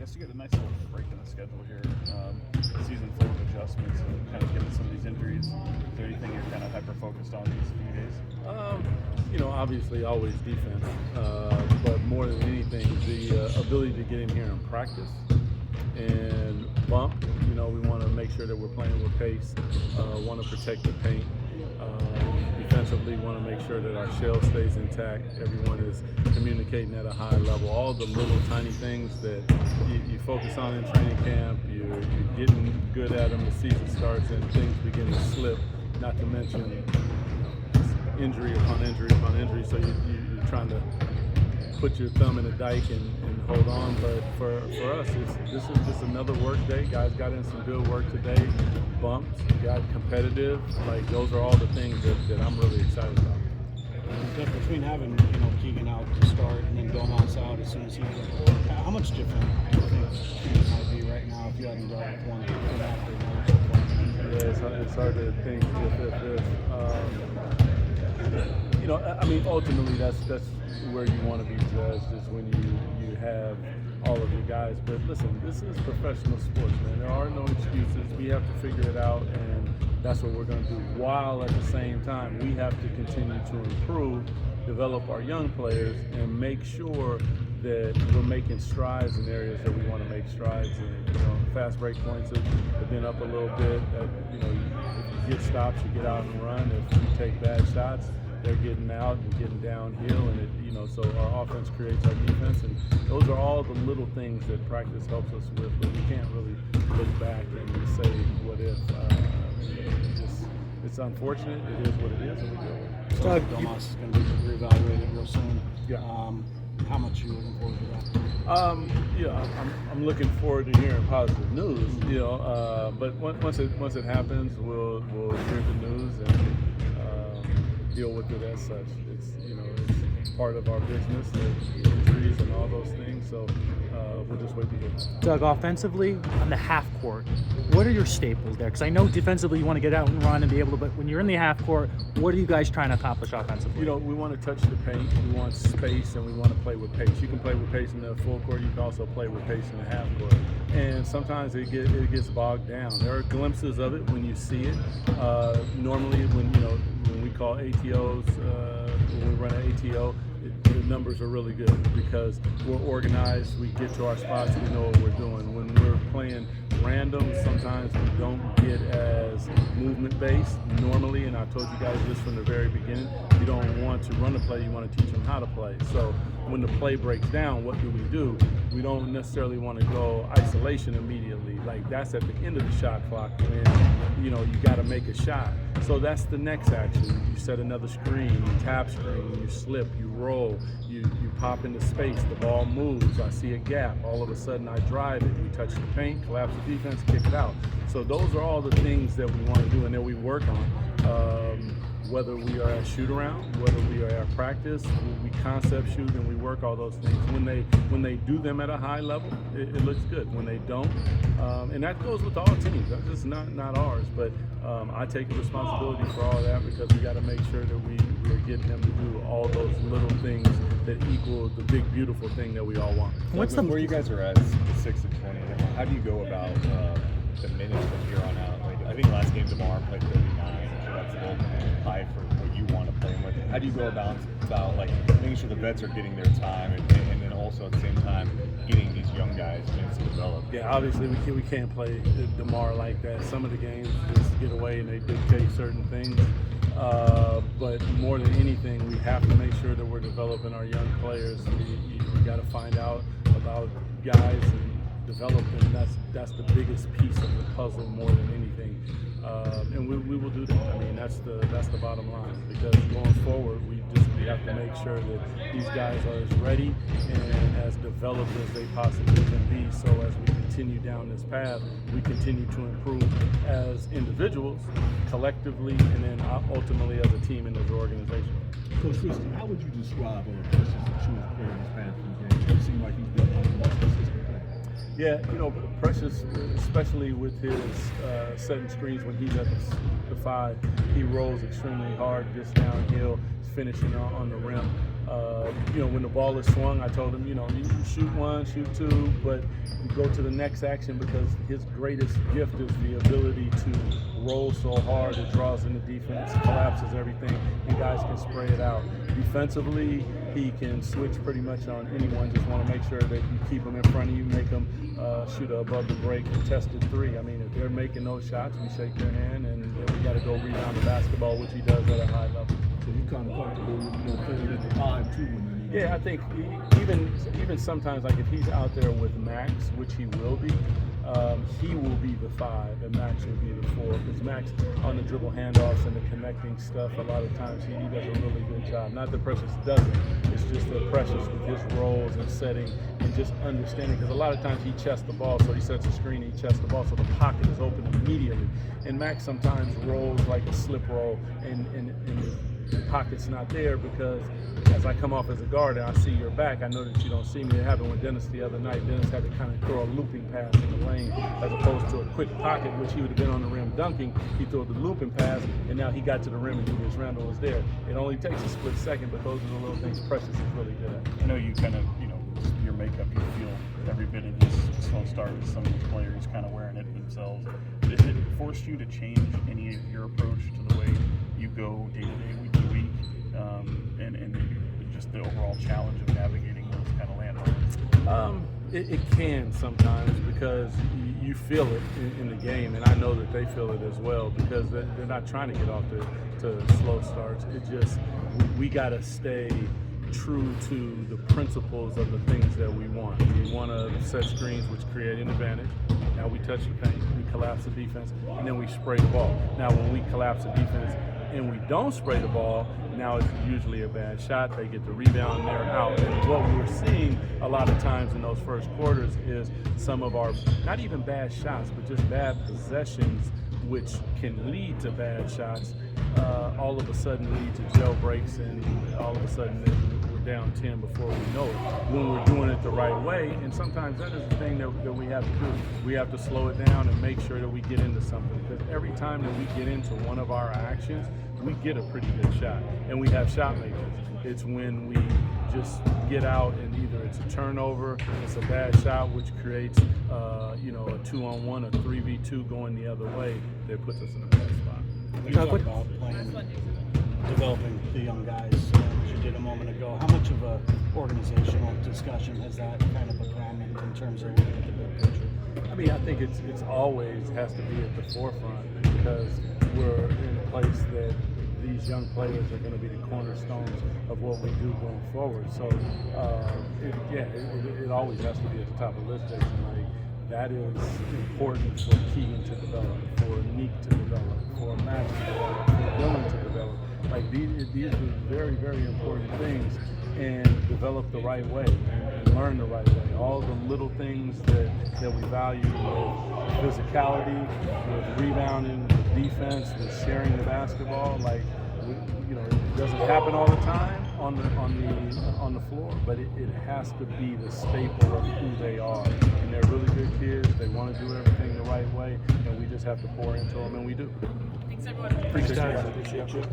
guess you get a nice little break in the schedule here. Season full of adjustments and kind of getting some of these injuries. Is there anything you're kind of hyper-focused on these few days? Obviously always defense, but more than anything, the ability to get in here and practice and bump. We want to make sure that we're playing with pace, want to protect the paint. Defensively, want to make sure that our shell stays intact. Everyone is communicating at a high level. All the little tiny things that you focus on in training camp, you're getting good at them. The season starts and things begin to slip. Not to mention injury upon injury upon injury. So you're trying to put your thumb in a dike and hold on. But for us, this is just another work day. Guys got in some good work today. Bumps, got competitive. Like, those are all the things that I'm really excited about. Between having Keegan out to start and then Belmont's out as soon as he gets, how much different do you think Keegan might be right now if you hadn't dealt with one after another so far? Yeah, it's hard to think if ultimately that's where you want to be judged, is when you have all of your guys. But listen, this is professional sports, man. There are no excuses. We have to figure it out, and that's what we're going to do. While at the same time, we have to continue to improve, develop our young players, and make sure that we're making strides in areas that we want to make strides in. Fast break points have been up a little bit. If you get stops, you get out and run. If you take bad shots, they're getting out and getting downhill, and so our offense creates our defense, and those are all the little things that practice helps us with. But we can't really look back and say what if. It's unfortunate. It is what it is, and we go. Doug, Domas is going to be reevaluated real soon. Yeah. How much are you looking forward to that? I'm looking forward to hearing positive news. But once it happens, we'll hear the news and deal with it as such. It's part of our business, the injuries and all those things. So we'll just wait to hear. Doug, offensively on the half court, what are your staples there? Because I know defensively you want to get out and run and be able to, but when you're in the half court, what are you guys trying to accomplish offensively? We want to touch the paint, we want space, and we want to play with pace. You can play with pace in the full court, you can also play with pace in the half court. And sometimes it gets bogged down. There are glimpses of it when you see it. Normally when we call ATOs, when we run an ATO, the numbers are really good because we're organized, we get to our spots, we know what we're doing. When we're playing random, sometimes we don't get as movement-based normally, and I told you guys this from the very beginning, you don't want to run the play, you want to teach them how to play. So when the play breaks down, what do? We don't necessarily want to go isolation immediately. Like, that's at the end of the shot clock when you got to make a shot. So that's the next action. You set another screen, you tap screen, you slip, you roll, you pop into space, the ball moves, I see a gap, all of a sudden I drive it, we touch the paint, collapse the defense, kick it out. So those are all the things that we want to do and that we work on. Whether we are at shoot around, whether we are at practice, we concept shoot and we work all those things. When they do them at a high level, it looks good. When they don't, and that goes with all teams. That's just not ours. But I take the responsibility for all that because we got to make sure that we're getting them to do all those little things that equal the big beautiful thing that we all want. Where you guys are at 6 and 20? How do you go about the minutes from here on out? Like, I think last game tomorrow played 39. So that's a little high for what you want to play with. How do you go about like making sure the vets are getting their time and then also at the same time getting these young guys to develop? Yeah, obviously we can't play DeMar like that. Some of the games just get away and they dictate certain things. But more than anything, we have to make sure that we're developing our young players. You got to find out about guys and develop them. That's the biggest piece of the puzzle more than anything. And we will do that. I mean, that's the bottom line. Because going forward, we have to make sure that these guys are as ready and as developed as they possibly can be. So as we continue down this path, we continue to improve as individuals, collectively, and then ultimately as a team and as an organization. Coach Christie, how would you describe Precious Achiuwa's play in this past few games? It seems like he's been one of the most consistent players. Yeah, Precious, especially with his setting screens when he's at the 5, he rolls extremely hard, gets downhill, finishing on the rim. When the ball is swung, I told him, you shoot one, shoot two, but you go to the next action because his greatest gift is the ability to roll so hard it draws in the defense, collapses everything, and guys can spray it out. Defensively, he can switch pretty much on anyone. Just want to make sure that you keep them in front of you, make them shoot above the break, contested three. I mean, if they're making those shots, we shake their hand, and we got to go rebound the basketball, which he does at a high level. So you kind of comfortable, playing at the 5 too when you Yeah, I think even sometimes, like if he's out there with Max, which he will be the 5 and Max will be the 4, because Max on the dribble handoffs and the connecting stuff, a lot of times he does a really good job. Not that Precious doesn't, it's just that Precious with his roles and setting and just understanding, because a lot of times he chests the ball, so he sets a screen, he chests the ball, so the pocket is open immediately. And Max sometimes rolls like a slip roll, and the pocket's not there, because as I come off as a guard and I see your back, I know that you don't see me. It happened with Dennis the other night. Dennis had to kind of throw a looping pass in the lane as opposed to a quick pocket, which he would have been on the rim dunking. He threw the looping pass, and now he got to the rim and Julius Randle was there. It only takes a split second, but those are the little things Precious is really good at. I know you kind of, your makeup, you feel every bit of this slow start with some of these players kind of wearing it themselves. Did it force you to change any of your approach to the way you go day to day, week to week, and maybe just the overall challenge of navigating those kind of landmarks? It can sometimes, because you feel it in the game, and I know that they feel it as well, because they're not trying to get off to slow starts. It just, we got to stay true to the principles of the things that we want. We want to set screens which create an advantage. Now we touch the paint, we collapse the defense, and then we spray the ball. Now when we collapse the defense and we don't spray the ball, now it's usually a bad shot. They get the rebound and they're out. And what we were seeing a lot of times in those first quarters is some of our, not even bad shots, but just bad possessions, which can lead to bad shots, all of a sudden lead to jailbreaks, and all of a sudden we're down 10 before we know it. When we're doing it the right way, and sometimes that is the thing that we have to do. We have to slow it down and make sure that we get into something, because every time that we get into one of our actions, we get a pretty good shot, and we have shot makers. It's when we just get out and either it's a turnover, it's a bad shot, which creates a 2-on-1, a 3v2 going the other way, that puts us in a bad spot. You talk about developing the young guys, as you did a moment ago. How much of a organizational discussion has that kind of become in terms of looking at the big picture? I mean, I think it's always has to be at the forefront, because we're in a place that these young players are going to be the cornerstones of what we do going forward. So, it always has to be at the top of the list, Jason. Like, that is important for Keegan to develop, for Neek to develop, for Max to develop, for Dylan to develop. Like, these are very, very important things, and develop the right way and learn the right way. All the little things that we value with physicality, with rebounding, with defense, with sharing the basketball. Like, it doesn't happen all the time on the floor, but it has to be the staple of who they are. And they're really good kids. They want to do everything the right way, and we just have to pour into them, and we do. Thanks, everyone. Appreciate you.